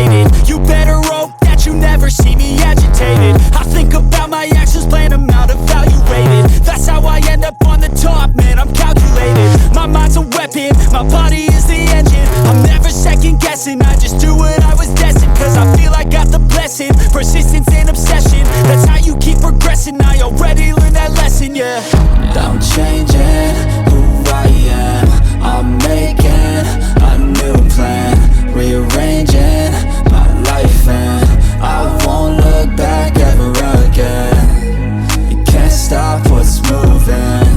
faded. You better hope that you never see me agitated. I think about my actions, plan them out, evaluated. That's how I end up on the top, man, I'm calculated. My mind's a weapon, my body is the engine. I'm never second guessing, I just do what I was destined. Cause I feel I got the blessing, persistence and obsession. That's how you keep progressing, I already learned that lesson, yeah. I'm changing who I am, I'm making a new plan, rearranging my life and I won't look back ever again. You can't stop what's moving,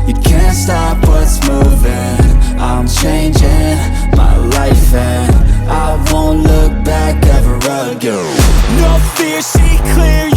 you can't stop what's moving. I'm changing my life and I won't look back ever again. No fear, see clear,